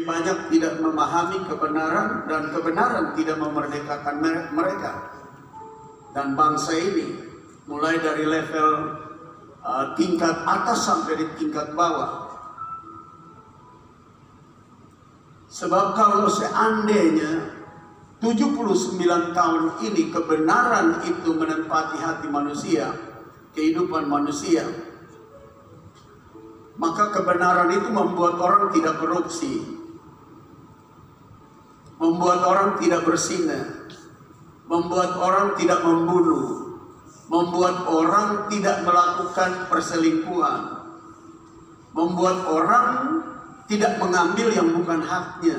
lebih banyak tidak memahami kebenaran, dan kebenaran tidak memerdekakan mereka. Dan bangsa ini mulai dari level tingkat atas sampai di tingkat bawah. Sebab kalau seandainya 79 tahun ini kebenaran itu menempati hati manusia, kehidupan manusia, maka kebenaran itu membuat orang tidak korupsi, membuat orang tidak berzina, membuat orang tidak membunuh, membuat orang tidak melakukan perselingkuhan, membuat orang tidak mengambil yang bukan haknya.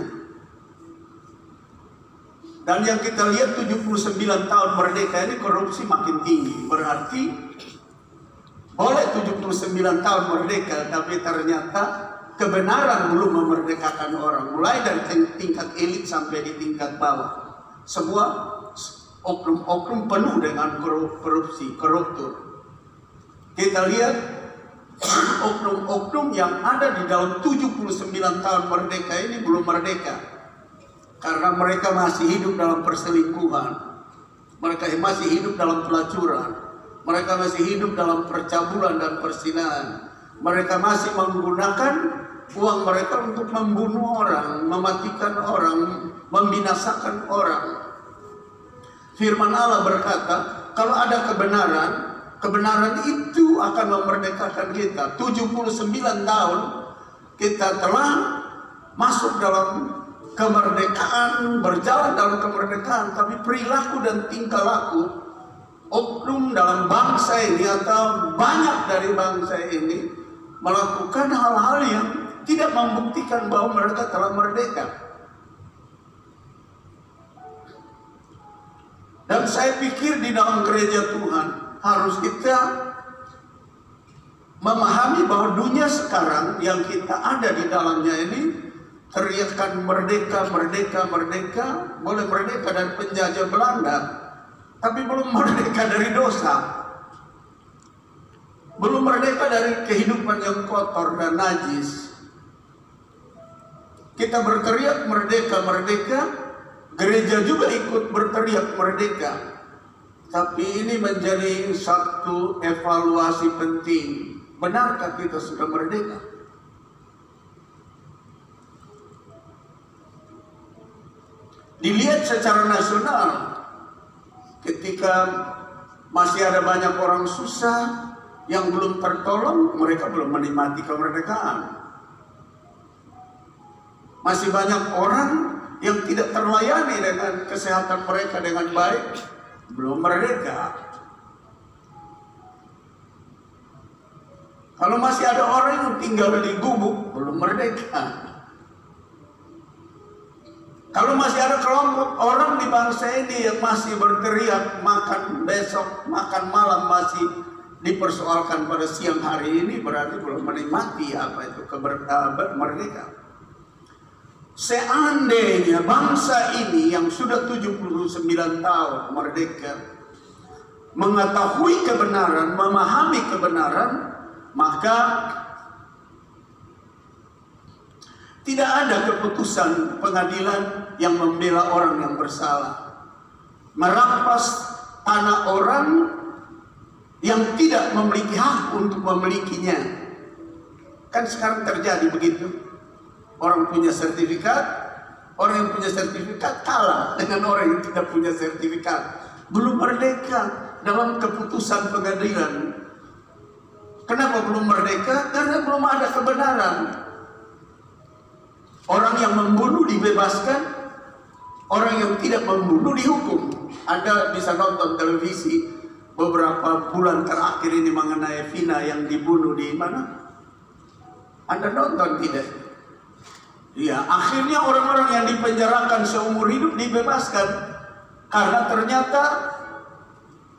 Dan yang kita lihat 79 tahun merdeka ini korupsi makin tinggi. Berarti boleh 79 tahun merdeka, tapi ternyata kebenaran belum memerdekakan orang. Mulai dari tingkat elit sampai di tingkat bawah. Semua oknum-oknum penuh dengan korupsi, koruptor. Kita lihat oknum-oknum yang ada di dalam 79 tahun merdeka ini belum merdeka. Karena mereka masih hidup dalam perselingkuhan. Mereka masih hidup dalam pelacuran. Mereka masih hidup dalam percabulan dan perzinahan. Mereka masih menggunakan uang mereka untuk membunuh orang, mematikan orang, membinasakan orang. Firman Allah berkata, kalau ada kebenaran, kebenaran itu akan memerdekakan kita. 79 tahun kita telah masuk dalam kemerdekaan, berjalan dalam kemerdekaan, tapi perilaku dan tingkah laku oknum dalam bangsa ini atau banyak dari bangsa ini melakukan hal-hal yang tidak membuktikan bahwa mereka telah merdeka. Dan saya pikir di dalam gereja Tuhan harus kita memahami bahwa dunia sekarang yang kita ada di dalamnya ini teriakan merdeka, merdeka, merdeka, boleh merdeka dari penjajah Belanda, tapi belum merdeka dari dosa. Belum merdeka dari kehidupan yang kotor dan najis. Kita berteriak merdeka, merdeka, gereja juga ikut berteriak merdeka. Tapi ini menjadi satu evaluasi penting. Benarkah kita sudah merdeka? Dilihat secara nasional, ketika masih ada banyak orang susah yang belum tertolong, mereka belum menikmati kemerdekaan. Masih banyak orang yang tidak terlayani dengan kesehatan mereka dengan baik, belum merdeka. Kalau masih ada orang yang tinggal di gubuk, belum merdeka. Kalau masih ada kelompok orang di bangsa ini yang masih berteriak makan besok, makan malam masih dipersoalkan pada siang hari ini, berarti belum menikmati apa itu merdeka. Seandainya bangsa ini yang sudah 79 tahun merdeka mengetahui kebenaran, memahami kebenaran, maka tidak ada keputusan pengadilan yang membela orang yang bersalah, merampas tanah orang yang tidak memiliki hak untuk memilikinya. Kan sekarang terjadi begitu. Orang punya sertifikat, orang yang punya sertifikat kalah dengan orang yang tidak punya sertifikat. Belum merdeka dalam keputusan pengadilan. Kenapa belum merdeka? Karena belum ada kebenaran. Orang yang membunuh dibebaskan, orang yang tidak membunuh dihukum. Anda bisa nonton televisi beberapa bulan terakhir ini mengenai Vina yang dibunuh di mana? Anda nonton tidak? Ya, akhirnya orang-orang yang dipenjarakan seumur hidup dibebaskan karena ternyata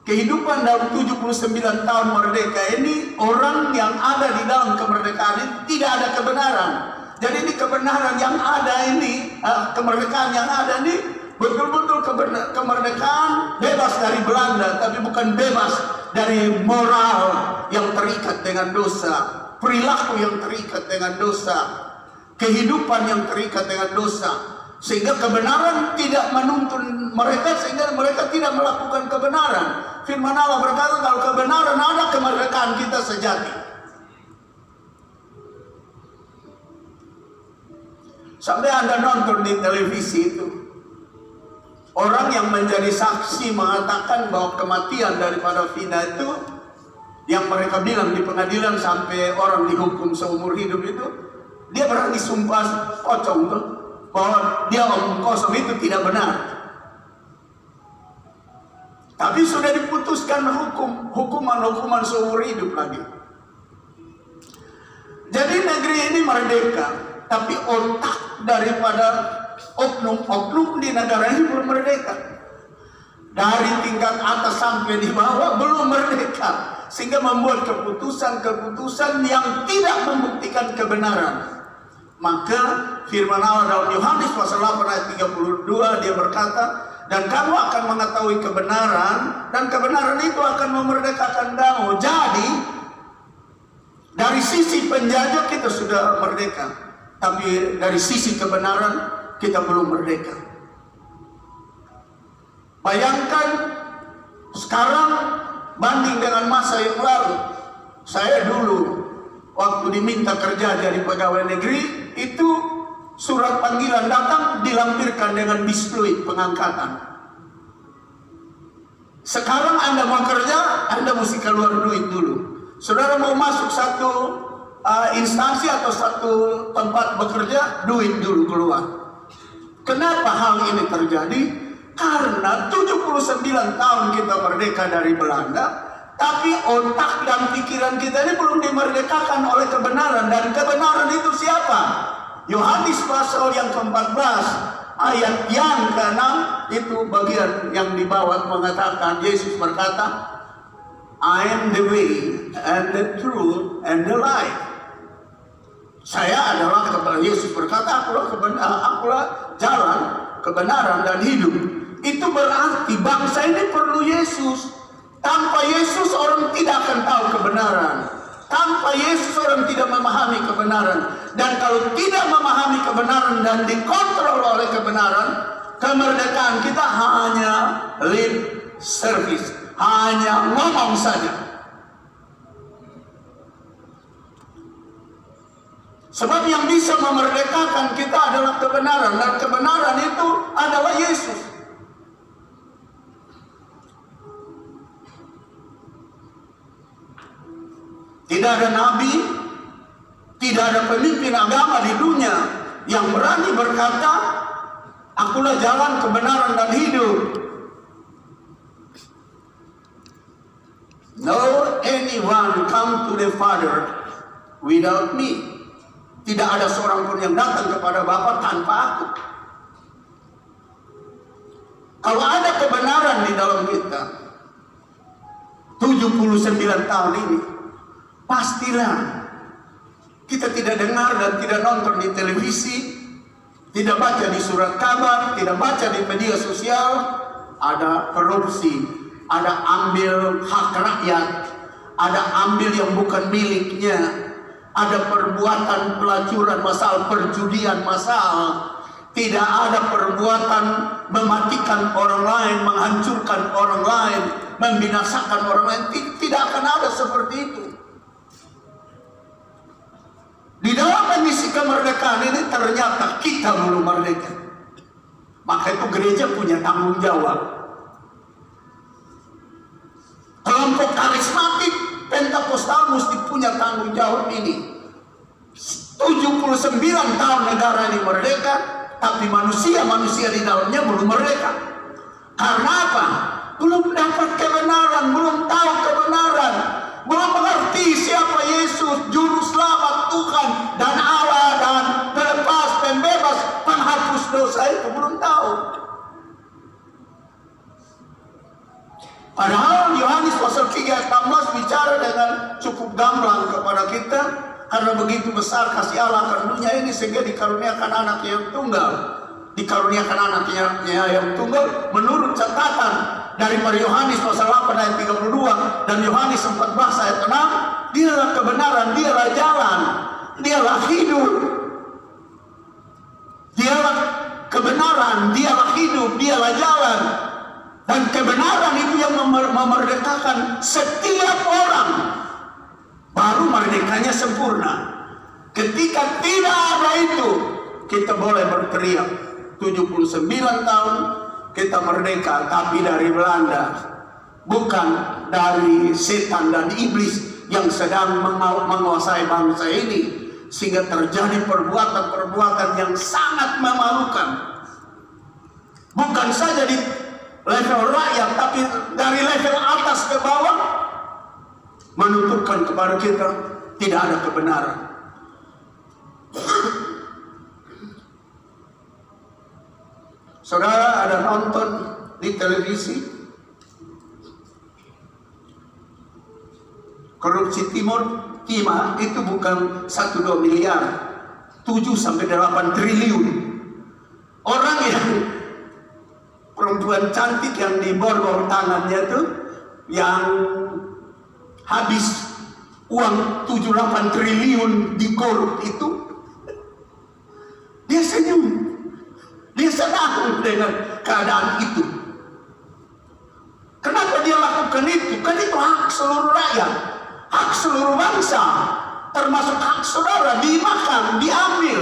kehidupan dalam 79 tahun merdeka ini, orang yang ada di dalam kemerdekaan ini tidak ada kebenaran. Jadi ini kebenaran yang ada ini, kemerdekaan yang ada ini betul-betul kemerdekaan bebas dari Belanda, tapi bukan bebas dari moral yang terikat dengan dosa, perilaku yang terikat dengan dosa. kehidupan yang terikat dengan dosa, sehingga kebenaran tidak menuntun mereka, sehingga mereka tidak melakukan kebenaran. Firman Allah berkata kalau kebenaran ada, kemerdekaan kita sejati. Sampai Anda nonton di televisi itu, orang yang menjadi saksi mengatakan bahwa kematian daripada Vina itu, yang mereka bilang di pengadilan sampai orang dihukum seumur hidup itu, dia berani sumpah pocong tuh, bahwa dia omong kosong itu tidak benar. Tapi sudah diputuskan hukuman seumur hidup lagi. Jadi negeri ini merdeka, tapi otak daripada oknum-oknum di negara ini belum merdeka. Dari tingkat atas sampai di bawah belum merdeka, sehingga membuat keputusan-keputusan yang tidak membuktikan kebenaran. Maka firman Allah dalam Yohanes pasal 8 ayat 32, dia berkata, dan kamu akan mengetahui kebenaran, dan kebenaran itu akan memerdekakan kamu. Jadi dari sisi penjajah kita sudah merdeka, tapi dari sisi kebenaran kita belum merdeka. Bayangkan sekarang banding dengan masa yang lalu. Saya dulu waktu diminta kerja jadi pegawai negeri, itu surat panggilan datang dilampirkan dengan biskuit pengangkatan. Sekarang Anda mau kerja, Anda mesti keluar duit dulu. Saudara mau masuk satu instansi atau satu tempat bekerja, duit dulu keluar. Kenapa hal ini terjadi? Karena 79 tahun kita merdeka dari Belanda, tapi otak dan pikiran kita ini belum dimerdekakan oleh kebenaran. Dan kebenaran itu siapa? Yohanes pasal yang ke-14 ayat yang ke-6, itu bagian yang di bawah mengatakan, Yesus berkata, I am the way and the truth and the life. Saya adalah kebenaran. Yesus berkata, akulah jalan, kebenaran dan hidup. Itu berarti bangsa ini perlu Yesus. Tanpa Yesus orang tidak akan tahu kebenaran. Tanpa Yesus orang tidak memahami kebenaran. Dan kalau tidak memahami kebenaran dan dikontrol oleh kebenaran, kemerdekaan kita hanya lip service, hanya ngomong saja. Sebab yang bisa memerdekakan kita adalah kebenaran, dan kebenaran itu adalah Yesus. Tidak ada nabi, tidak ada pemimpin agama di dunia yang berani berkata, akulah jalan, kebenaran dan hidup. No anyone come to the Father without me. Tidak ada seorang pun yang datang kepada Bapa tanpa aku. Kalau ada kebenaran di dalam kita 79 tahun ini, pastilah kita tidak dengar dan tidak nonton di televisi, tidak baca di surat kabar, tidak baca di media sosial ada korupsi, ada ambil hak rakyat, ada ambil yang bukan miliknya, ada perbuatan pelacuran massal, perjudian massal, tidak ada perbuatan mematikan orang lain, menghancurkan orang lain, membinasakan orang lain. Tidak akan ada seperti itu. Di dalam misi kemerdekaan ini ternyata kita belum merdeka. Maka itu gereja punya tanggung jawab. Kelompok karismatik Pentakosta mesti punya tanggung jawab ini. 79 tahun negara ini merdeka, tapi manusia-manusia di dalamnya belum merdeka. Karena apa? Belum dapat kebenaran, belum tahu kebenaran, belum mengerti siapa Yesus, juru selamat Tuhan dan Allah dan pelepas, pembebas, penghapus dosa itu belum tahu. Padahal Yohanes pasal 3 ayat 16 bicara dengan cukup gamblang kepada kita, karena begitu besar kasih Allah akan dunia ini sehingga dikaruniakan anak yang tunggal. Dikaruniakan anaknya yang tunggal menurut catatan dari Yohanes pasal 8 ayat 32 dan Yohanes 14 ayat 6, dialah kebenaran, dialah jalan, dialah hidup. kebenaran, dialah hidup, dialah jalan. Dan kebenaran itu yang memerdekakan setiap orang. Baru merdekanya sempurna. Ketika tidak ada itu, kita boleh berteriak 79 tahun kita merdeka, tapi dari Belanda, bukan dari setan dan iblis yang sedang menguasai bangsa ini, sehingga terjadi perbuatan-perbuatan yang sangat memalukan. Bukan saja di level rakyat, tapi dari level atas ke bawah, menunjukkan kepada kita tidak ada kebenaran. Saudara ada nonton di televisi korupsi timah itu bukan 1-2 miliar, 7-8 triliun. Orang yang perempuan cantik yang diborgol tangannya tuh, yang habis uang 7-8 triliun dikorup itu, dia senyum. Dia senang dengan keadaan itu. Kenapa dia lakukan itu? Kan itu hak seluruh rakyat, hak seluruh bangsa, termasuk hak saudara, dimakan, diambil.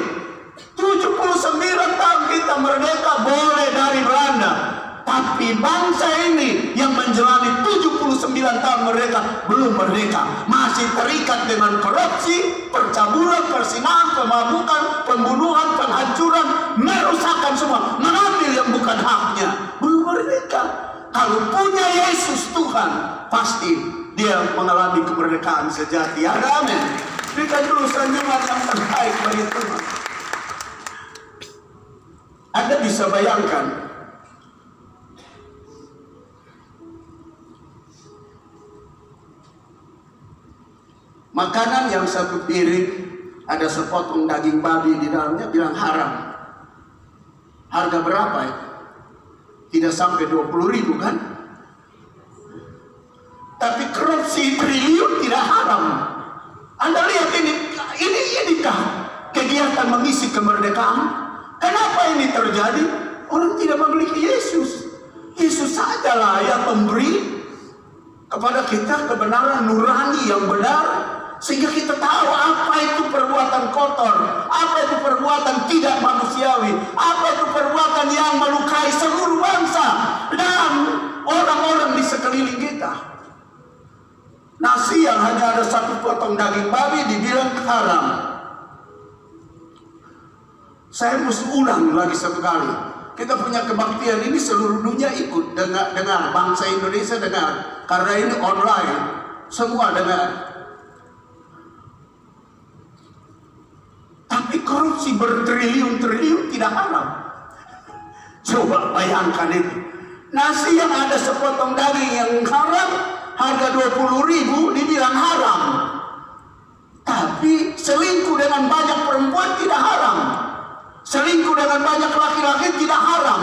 79 tahun kita merdeka boleh dari Belanda, tapi bangsa ini yang menjalani 79 tahun merdeka belum merdeka, masih terikat dengan korupsi, percabulan, persinahan, pemabukan, pembunuhan, penghancuran, merusakkan semua, mengambil yang bukan haknya, belum merdeka. Kalau punya Yesus Tuhan, pasti dia mengalami kemerdekaan sejati. Amin. Berikan dulu senyuman yang terbaik bagi Tuhan. Anda bisa bayangkan, makanan yang satu piring ada sepotong daging babi di dalamnya, bilang haram. Harga berapa ya? Tidak sampai 20.000 kan? Tapi korupsi triliun tidak haram. Anda lihat inikah kegiatan mengisi kemerdekaan? Kenapa ini terjadi? Orang tidak memiliki Yesus. Yesus sajalah yang memberi kepada kita kebenaran nurani yang benar, sehingga kita tahu apa itu perbuatan kotor, apa itu perbuatan tidak manusiawi, apa itu perbuatan yang melukai seluruh bangsa dan orang-orang di sekeliling kita. Nasi yang hanya ada satu potong daging babi dibilang haram. Saya mesti ulang lagi satu kali. Kita punya kebaktian ini seluruh dunia ikut, dengar bangsa Indonesia dengar, karena ini online, semua dengar. Tapi korupsi bertriliun-triliun tidak haram. Coba bayangkan itu. Nasi yang ada sepotong daging yang haram, harga 20.000 dibilang haram. Tapi selingkuh dengan banyak perempuan tidak haram. Selingkuh dengan banyak laki-laki tidak haram.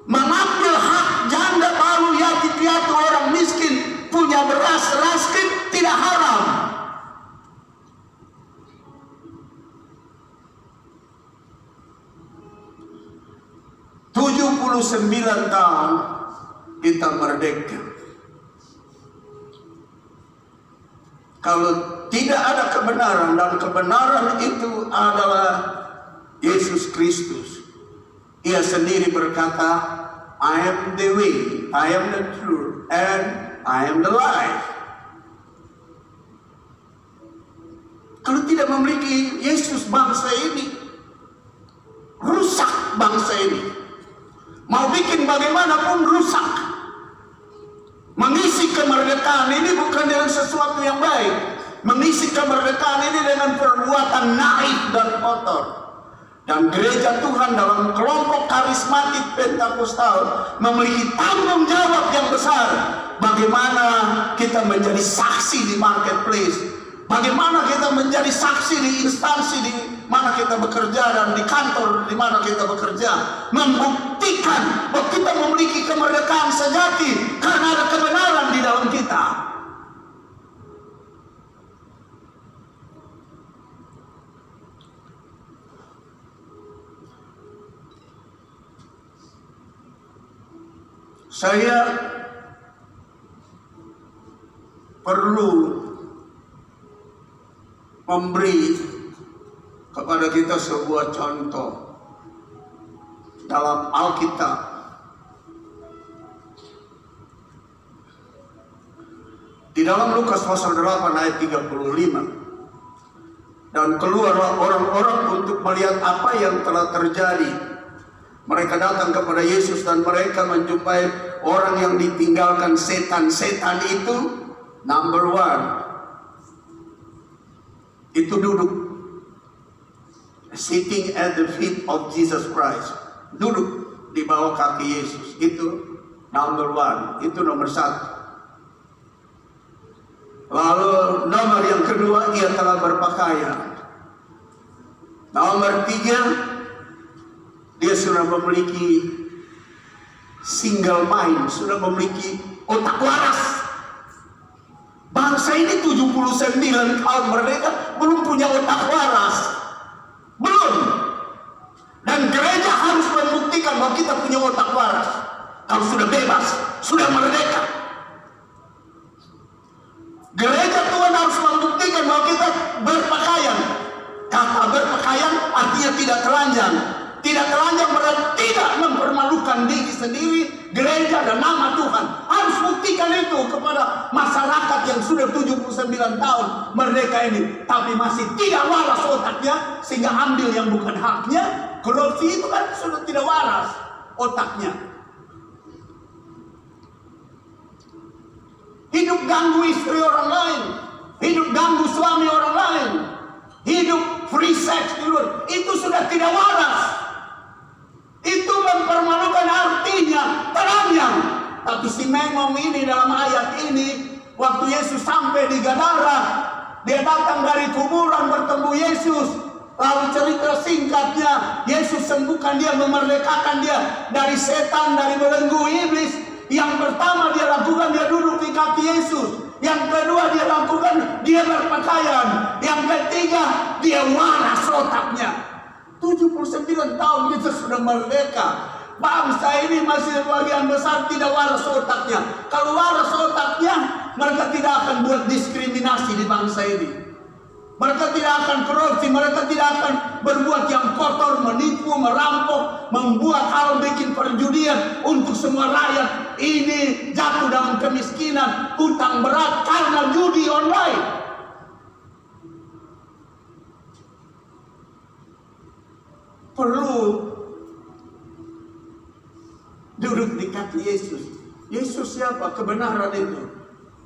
Mengambil hak janda baru yatim piatu orang miskin punya beras raskin tidak haram. Tujuh 79 tahun kita merdeka. Kalau tidak ada kebenaran, dan kebenaran itu adalah Yesus Kristus. Ia sendiri berkata, I am the way, I am the truth, and I am the life. Kalau tidak memiliki Yesus, bangsa ini rusak. Bangsa ini mau bikin bagaimanapun rusak. Mengisi kemerdekaan ini bukan dengan sesuatu yang baik. Mengisi kemerdekaan ini dengan perbuatan naif dan kotor. Dan gereja Tuhan dalam kelompok karismatik Pentakustal memiliki tanggung jawab yang besar. Bagaimana kita menjadi saksi di marketplace, bagaimana kita menjadi saksi di instansi di mana kita bekerja dan di kantor di mana kita bekerja, membuktikan bahwa kita memiliki kemerdekaan sejati karena ada kebenaran di dalam kita. Saya perlu memberi kepada kita sebuah contoh dalam Alkitab. Di dalam Lukas pasal 8 ayat 35. Dan keluarlah orang-orang untuk melihat apa yang telah terjadi. Mereka datang kepada Yesus dan mereka menjumpai orang yang ditinggalkan setan. Setan itu number one. Itu duduk. Sitting at the feet of Jesus Christ. Duduk di bawah kaki Yesus. Itu number one. Itu nomor satu. Lalu nomor yang kedua, ia telah berpakaian. Nomor tiga, dia sudah memiliki single mind, sudah memiliki otak waras. Bangsa ini 79 tahun merdeka belum punya otak waras. Belum. Dan gereja harus membuktikan bahwa kita punya otak waras. Kalau sudah bebas, sudah merdeka. Gereja Tuhan harus membuktikan bahwa kita berpakaian. Kata berpakaian artinya tidak telanjang. Tidak telanjang berarti tidak mempermalukan diri sendiri, gereja dan nama Tuhan. Harus buktikan itu kepada masyarakat yang sudah 79 tahun merdeka ini. Tapi masih tidak waras otaknya, sehingga ambil yang bukan haknya. Korupsi itu kan sudah tidak waras otaknya. Hidup ganggu istri orang lain, hidup ganggu suami orang lain, hidup free sex di luar, itu sudah tidak waras. Itu mempermalukan, artinya telanjang. Tapi si Memong ini dalam ayat ini, waktu Yesus sampai di Gadara, dia datang dari kuburan bertemu Yesus. Lalu cerita singkatnya, Yesus sembuhkan dia, memerdekakan dia dari setan, dari belenggu iblis. Yang pertama dia lakukan, dia duduk di kaki Yesus. Yang kedua dia lakukan, dia berpakaian. Yang ketiga, dia waras otaknya. 79 tahun kita sudah merdeka. Bangsa ini masih sebagian besar tidak waras otaknya. Kalau waras otaknya, mereka tidak akan buat diskriminasi di bangsa ini. Mereka tidak akan korupsi, mereka tidak akan berbuat yang kotor, menipu, merampok, membuat hal bikin perjudian untuk semua rakyat ini jatuh dalam kemiskinan, hutang berat karena judi online. Perlu duduk di kaki Yesus. Yesus siapa? Kebenaran itu.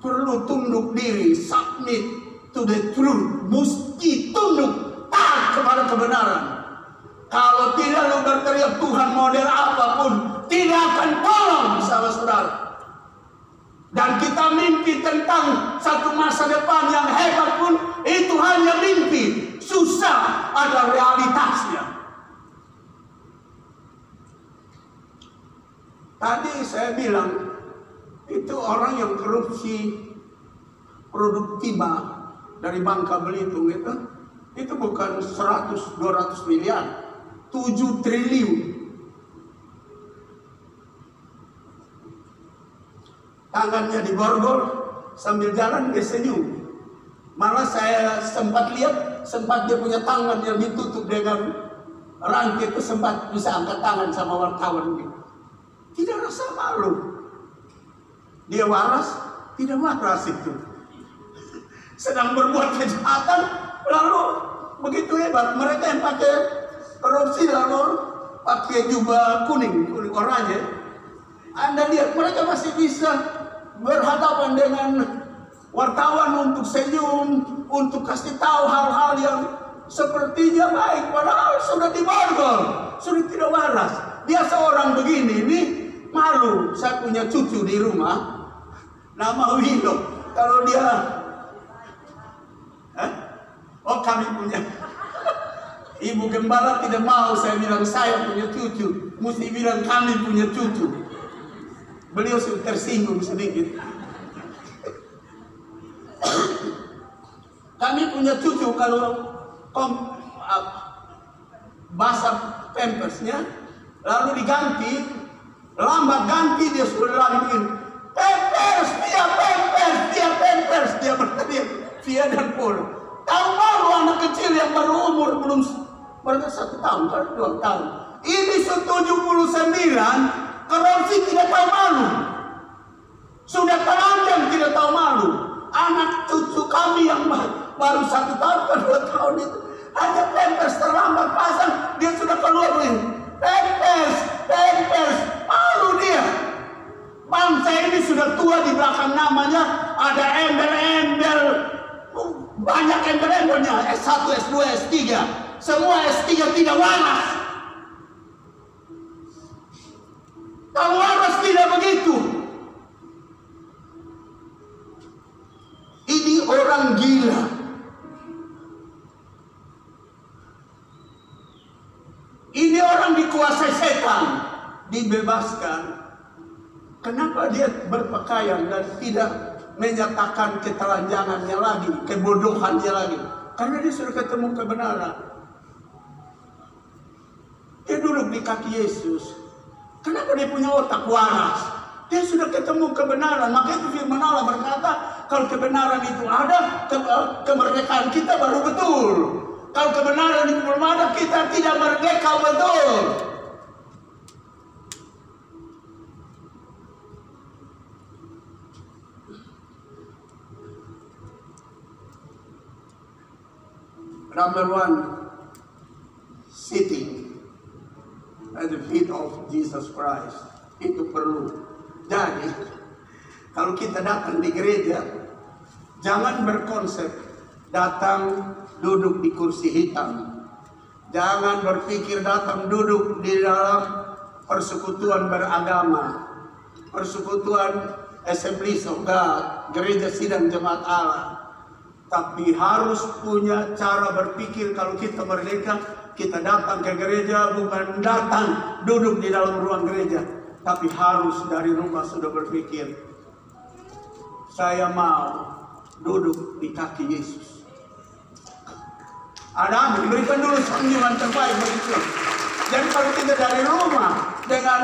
Perlu tunduk diri, submit to the truth. Mesti tunduk, taat kepada kebenaran. Kalau tidak lu berteriak Tuhan model apapun, tidak akan tolong saudara-saudara. Dan kita mimpi tentang satu masa depan yang hebat pun, itu hanya mimpi. Susah ada realitasnya. Tadi saya bilang, itu orang yang korupsi produk timah dari Bangka Belitung itu bukan 100-200 miliar, 7 triliun. Tangannya diborgol, sambil jalan dia senyum. Malah saya sempat lihat, sempat dia punya tangan yang ditutup dengan rantai itu, sempat bisa angkat tangan sama wartawan gitu. Tidak rasa malu. Dia waras, tidak waras itu. Sedang berbuat kejahatan, lalu begitu hebat. Mereka yang pakai korupsi lalu pakai jubah kuning oranye. Anda lihat mereka masih bisa berhadapan dengan wartawan untuk senyum, untuk kasih tahu hal-hal yang sepertinya baik, padahal sudah diborgol, sudah tidak waras. Dia seorang begini nih, malu. Saya punya cucu di rumah, nama Wino. Kalau dia, kami punya. Ibu gembala tidak mau saya bilang saya punya cucu, mesti bilang kami punya cucu. Beliau sudah tersinggung sedikit. Kami punya cucu, kalau basah pampersnya lalu diganti, Lambat ganti dia sudah lari begini. Pampers, dia berteriak, via dan Paul. Tahu malu anak kecil yang baru umur belum 1 tahun, 2 tahun. Ini 79, korupsi tidak tahu malu. Sudah telanjang tidak tahu malu. Anak cucu kami yang baru 1 tahun ke 2 tahun itu hanya pampers terlambat pasang, dia sudah keluar ini. Pampers, malu dia. Bangsa ini sudah tua, di belakang namanya ada embel-embel, banyak embel-embelnya, S1, S2, S3. Semua S3 tidak waras. Kalau waras tidak begitu. Ini orang gila. Ini orang dikuasai setan, dibebaskan. Kenapa dia berpakaian dan tidak menyatakan ketelanjangannya lagi, kebodohannya lagi? Karena dia sudah ketemu kebenaran. Dia duduk di kaki Yesus. Kenapa dia punya otak waras? Dia sudah ketemu kebenaran. Maka itu firman Allah berkata, kalau kebenaran itu ada, kemerdekaan kita baru betul. Kalau kebenaran itu belum ada, kita tidak merdeka betul. Number one, sitting at the feet of Jesus Christ. Itu perlu. Jadi, kalau kita datang di gereja, jangan berkonsep datang duduk di kursi hitam. Jangan berpikir datang duduk di dalam persekutuan beragama, persekutuan Assemblies of God, gereja sidang jemaat Allah. Tapi harus punya cara berpikir. Kalau kita merdeka, kita datang ke gereja bukan datang duduk di dalam ruang gereja, tapi harus dari rumah sudah berpikir, saya mau duduk di kaki Yesus. Ada, berikan dulu sanjungan terbaik begitu. Jadi kalau kita dari rumah dengan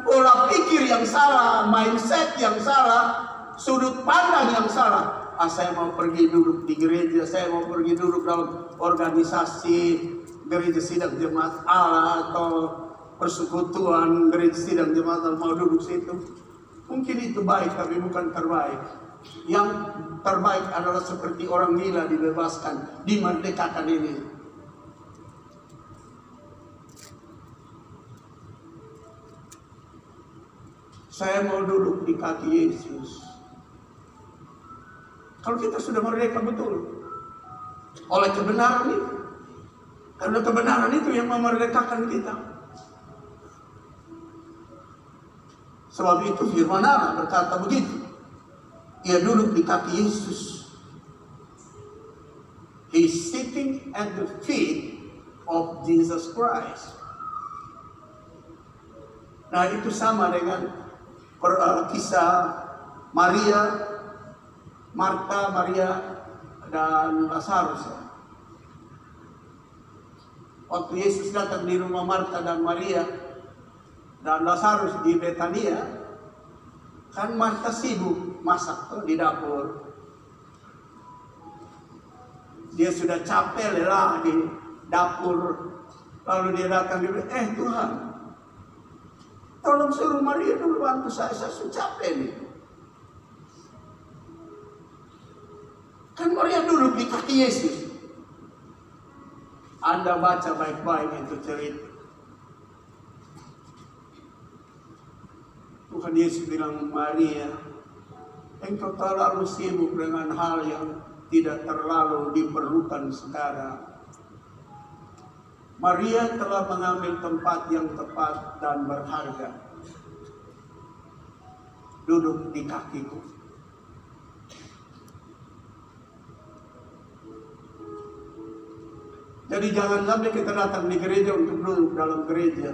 pola pikir yang salah, mindset yang salah, sudut pandang yang salah, saya mau pergi duduk di gereja, saya mau pergi duduk dalam organisasi gereja sidang jemaat Allah atau persekutuan gereja sidang jemaat Allah, mau duduk situ. Mungkin itu baik, tapi bukan terbaik. Yang terbaik adalah seperti orang gila dibebaskan, dimerdekakan ini. Saya mau duduk di kaki Yesus. Kalau kita sudah merdeka betul oleh kebenaran itu, karena kebenaran itu yang memerdekakan kita. Sebab itu firman Allah berkata begitu. Ia duduk di kaki Yesus. He's sitting at the feet of Jesus Christ. Nah, itu sama dengan kisah Maria, Marta, Maria, dan Lazarus. Waktu Yesus datang di rumah Marta dan Maria dan Lazarus di Betania, kan Marta sibuk masak tuh di dapur. Dia sudah capek lelah di dapur. Lalu dia datang dia bilang, Tuhan, tolong suruh Maria dulu bantu saya sudah capek nih. Kan Maria duduk di kaki Yesus. Anda baca baik-baik itu cerita. Tuhan Yesus bilang, Maria, engkau terlalu sibuk dengan hal yang tidak terlalu diperlukan sekarang. Maria telah mengambil tempat yang tepat dan berharga. Duduk di kakiku. Jadi jangan sampai kita datang di gereja untuk duduk dalam gereja,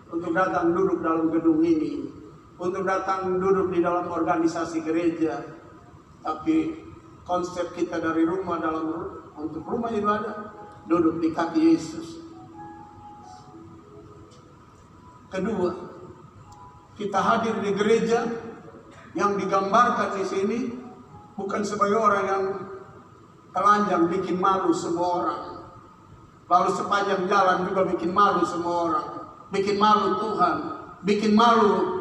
untuk datang duduk dalam gedung ini, untuk datang duduk di dalam organisasi gereja, tapi konsep kita dari rumah untuk rumah ibadah, duduk di kaki Yesus. Kedua, kita hadir di gereja yang digambarkan di sini bukan sebagai orang yang telanjang bikin malu semua orang. Lalu sepanjang jalan juga bikin malu semua orang. Bikin malu Tuhan, bikin malu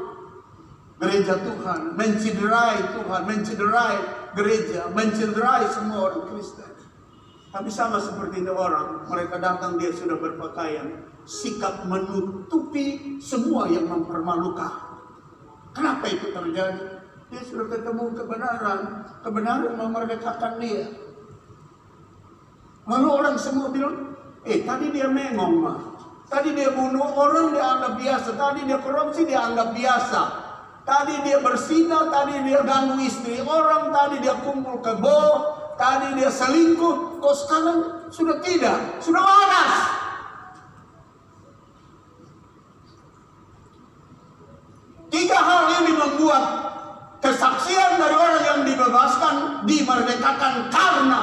gereja Tuhan, menciderai Tuhan, menciderai gereja, menciderai semua orang Kristen. Tapi sama seperti ini orang, mereka datang dia sudah berpakaian, sikap menutupi semua yang mempermalukan. Kenapa itu terjadi? Dia sudah ketemu kebenaran, kebenaran memerdekakan dia. Lalu orang semua bilang, tadi dia mengong mah. Tadi dia bunuh orang dia anggap biasa. Tadi dia korupsi dia anggap biasa. Tadi dia berzina, tadi dia ganggu istri orang. Tadi dia kumpul kebo. Tadi dia selingkuh. Kok sekarang sudah tidak. Sudah waras. Tiga hal ini membuat kesaksian dari orang yang dibebaskan, dimerdekakan karena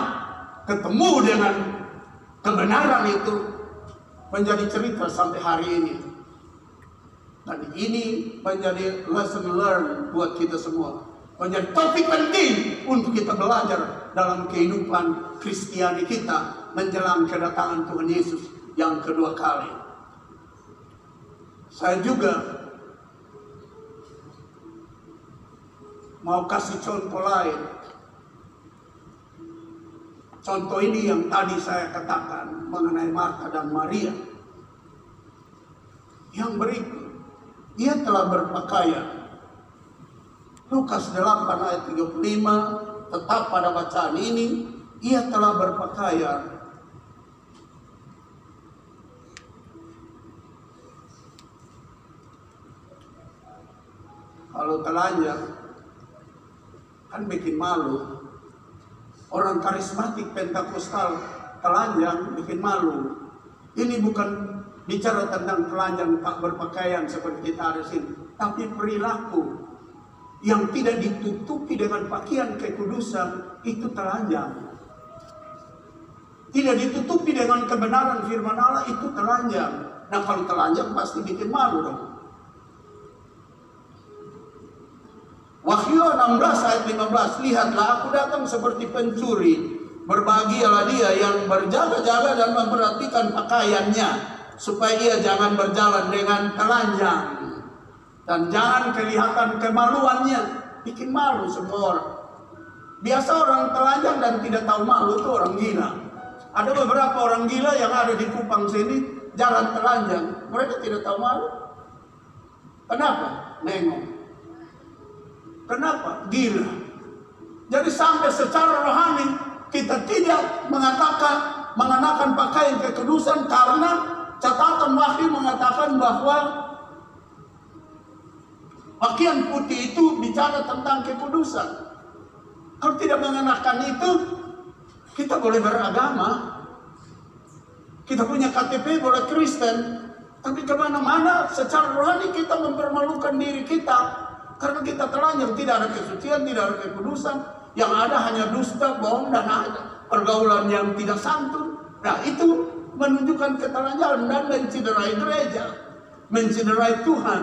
ketemu dengan kebenaran itu menjadi cerita sampai hari ini. Dan ini menjadi lesson learned buat kita semua. Menjadi topik penting untuk kita belajar dalam kehidupan Kristiani kita menjelang kedatangan Tuhan Yesus yang kedua kali. Saya juga mau kasih contoh lain. Contoh ini yang tadi saya katakan mengenai Marta dan Maria. Yang berikut, dia telah berpakaian. Lukas 8 ayat 35, tetap pada bacaan ini, ia telah berpakaian. Kalau telanjang, kan bikin malu. Orang karismatik Pentakustal telanjang bikin malu. Ini bukan bicara tentang telanjang tak berpakaian seperti kita ada sini, tapi perilaku yang tidak ditutupi dengan pakaian kekudusan itu telanjang. Tidak ditutupi dengan kebenaran firman Allah itu telanjang. Nah kalau telanjang pasti bikin malu dong. Wahyu 16 ayat 15, lihatlah aku datang seperti pencuri. Berbahagialah dia yang berjaga-jaga dan memperhatikan pakaiannya, supaya ia jangan berjalan dengan telanjang. Dan jangan kelihatan kemaluannya. Bikin malu semua orang. Biasa orang telanjang dan tidak tahu malu itu orang gila. Ada beberapa orang gila yang ada di Kupang sini, jalan telanjang. Mereka tidak tahu malu. Kenapa? Nengok. Kenapa? Gila. Jadi sampai secara rohani kita tidak mengenakan pakaian kekudusan karena catatan Wahyu mengatakan bahwa pakaian putih itu bicara tentang kekudusan. Kalau tidak mengenakan itu, kita boleh beragama. Kita punya KTP boleh Kristen. Tapi kemana-mana secara rohani kita mempermalukan diri kita. Karena kita telanjang, tidak ada kesucian, tidak ada kekudusan. Yang ada hanya dusta, bohong, dan ada pergaulan yang tidak santun. Nah itu menunjukkan ketelanjangan dan menciderai gereja. Menciderai Tuhan.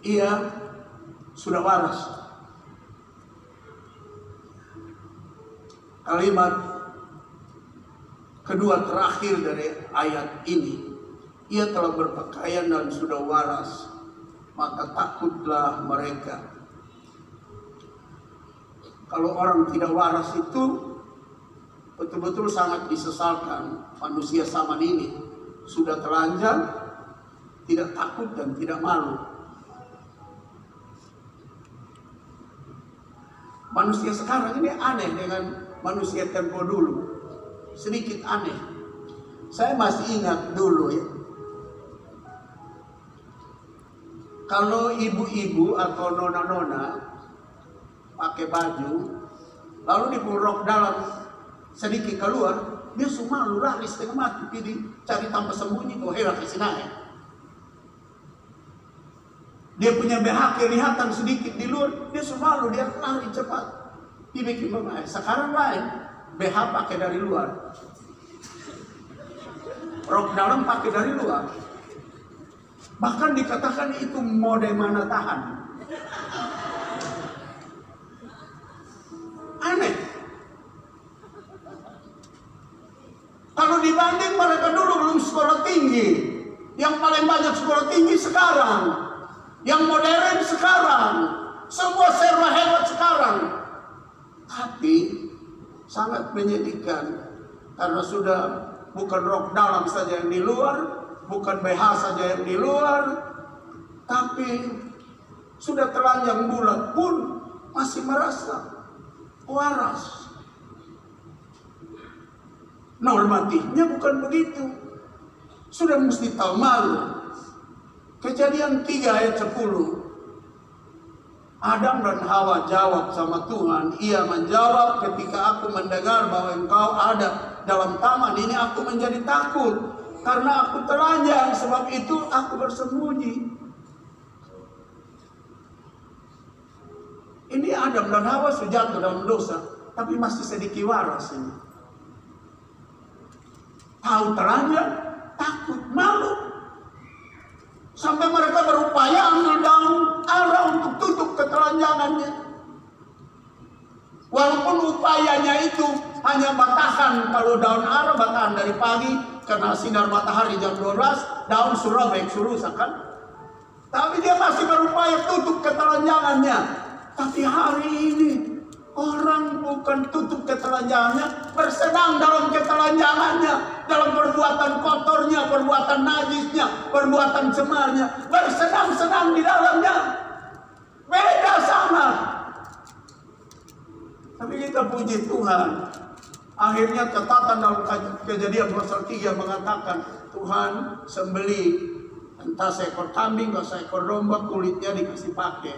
Ia sudah waras. Kalimat kedua terakhir dari ayat ini, ia telah berpakaian dan sudah waras, maka takutlah mereka. Kalau orang tidak waras itu betul-betul sangat disesalkan. Manusia zaman ini sudah telanjang, tidak takut dan tidak malu. Manusia sekarang ini aneh dengan manusia tempo dulu. Sedikit aneh. Saya masih ingat dulu ya. Kalau ibu-ibu atau nona-nona pakai baju Lalu dipulrok dalam sedikit keluar, dia semua lu lari setengah mati, pilih cari tanpa sembunyi, kau herak ke sini. Dia punya BH kelihatan sedikit di luar, dia semua lu dia lari cepat. Dibikin bagaimana? Sekarang lain, BH pakai dari luar, rok dalam pakai dari luar. Bahkan dikatakan itu mode mana tahan. Aneh. Kalau dibanding mereka dulu belum sekolah tinggi, yang paling banyak sekolah tinggi sekarang, yang modern sekarang, semua serba hebat sekarang. Tapi sangat menyedihkan karena sudah bukan rok dalam saja yang di luar, bukan BH saja yang di luar, tapi sudah telanjang bulat pun masih merasa waras. Normatifnya bukan begitu. Sudah mesti tahu malu. Kejadian 3 ayat 10. Adam dan Hawa jawab sama Tuhan. Ia menjawab, ketika aku mendengar bahwa engkau ada dalam taman ini, aku menjadi takut. Karena aku telanjang, sebab itu aku bersembunyi. Ini Adam dan Hawa sudah jatuh dalam dosa, tapi masih sedikit waras ini. Tahu telanjang, takut, malu. Sampai mereka berupaya ambil daun ara untuk tutup ketelanjangannya. Walaupun upayanya itu hanya batahan, kalau daun ara batahan dari pagi, karena sinar matahari jam 12, daun surabek surusak kan. Tapi dia masih berupaya tutup ketelanjangannya. Tapi hari ini orang bukan tutup ketelanjangannya, bersenang dalam ketelanjangannya, dalam perbuatan kotornya, perbuatan najisnya, perbuatan cemarnya, bersenang-senang di dalamnya. Beda sama. Tapi kita puji Tuhan. Akhirnya catatan dalam Kejadian pasal 3 mengatakan Tuhan sembeli entah seekor kambing atau seekor domba, kulitnya dikasih pakai.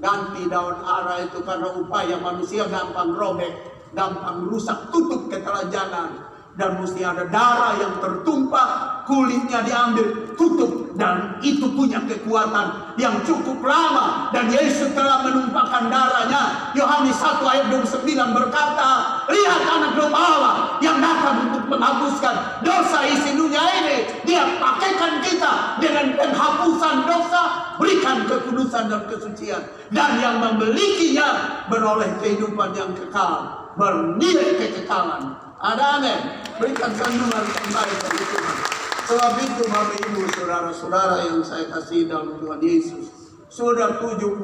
Ganti daun ara itu karena upaya manusia gampang robek, gampang rusak, tutup ketelanjangan. Dan mesti ada darah yang tertumpah, kulitnya diambil, tutup. Dan itu punya kekuatan yang cukup lama. Dan Yesus telah menumpahkan darahnya. Yohanes 1 ayat 29 berkata, lihat anak domba Allah yang datang untuk menghapuskan dosa isi dunia ini. Dia pakaikan kita dengan penghapusan dosa, berikan kekudusan dan kesucian. Dan yang memilikinya beroleh kehidupan yang kekal, bernilai kekekalan. Ada amin. Berikan kandungan kembali bagi Tuhan. Sebab itu Bapak Ibu saudara-saudara yang saya kasih dalam Tuhan Yesus, sudah 79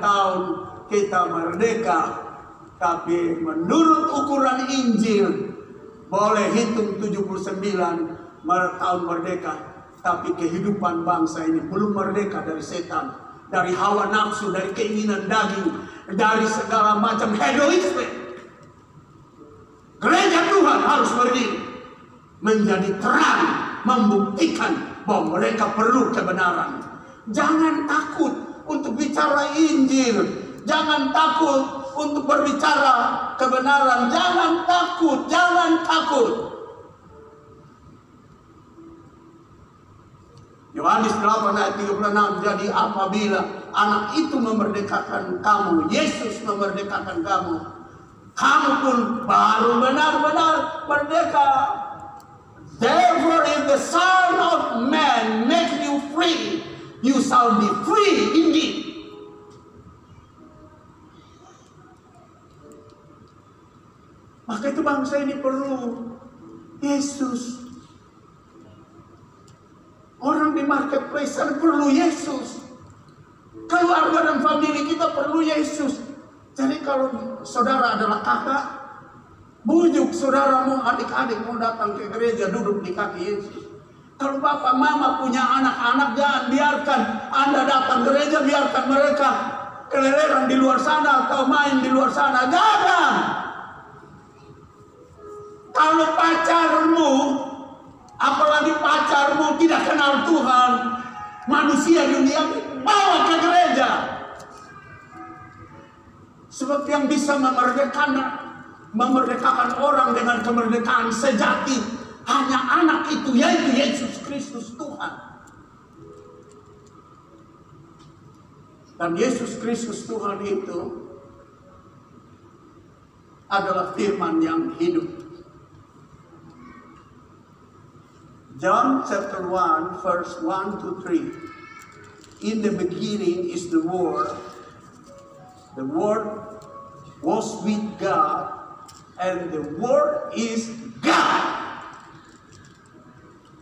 tahun kita merdeka. Tapi menurut ukuran Injil boleh hitung 79 tahun merdeka. Tapi kehidupan bangsa ini belum merdeka dari setan, dari hawa nafsu, dari keinginan daging, dari segala macam hedonisme. Gereja Tuhan harus berdiri menjadi terang, membuktikan bahwa mereka perlu kebenaran. Jangan takut untuk bicara Injil, jangan takut untuk berbicara kebenaran, jangan takut, jangan takut. Yohanes 8 ayat 36, jadi apabila anak itu memerdekakan kamu, Yesus memerdekakan kamu, kamu pun baru benar-benar merdeka. Therefore, if the Son of Man make you free, you shall be free indeed. Maka itu bangsa ini perlu Yesus. Orang di marketplace perlu Yesus. Keluarga dan famili kita perlu Yesus. Jadi kalau saudara adalah kakak, bujuk saudaramu, adik-adik mau datang ke gereja, duduk di kaki Yesus. Kalau bapak mama punya anak-anak, jangan biarkan Anda datang gereja, biarkan mereka keleleran di luar sana atau main di luar sana. Jangan. Kalau pacarmu, apalagi pacarmu tidak kenal Tuhan, manusia dunia, bawa ke gereja. Sebab yang bisa memerdekakan orang dengan kemerdekaan sejati hanya anak itu, yaitu Yesus Kristus Tuhan. Dan Yesus Kristus Tuhan itu adalah firman yang hidup. John chapter 1 verse 1 to 3. In the beginning is the Word. The Word was with God, and the Word is God.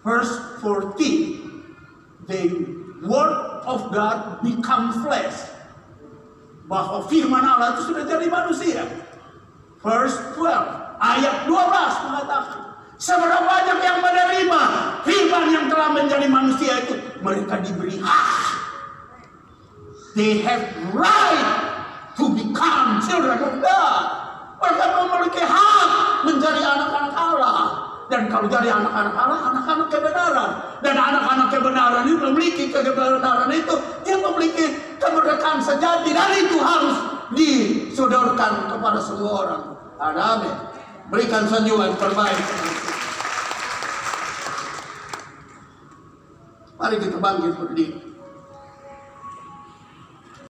Verse 14, the Word of God become flesh. Bahwa firman Allah itu sudah jadi manusia. Verse 12, ayat 12 mengatakan, seberapa banyak yang menerima firman yang telah menjadi manusia itu, mereka diberi hak. They have right to become children of God. Mereka memiliki hak menjadi anak-anak Allah. Dan kalau jadi anak-anak Allah, anak-anak kebenaran. Dan anak-anak kebenaran itu memiliki kebenaran itu, dia memiliki kemerdekaan sejati. Dan itu harus disodorkan kepada semua orang. Amin. Berikan senyuman terbaik. Mari kita bangkit berdiri.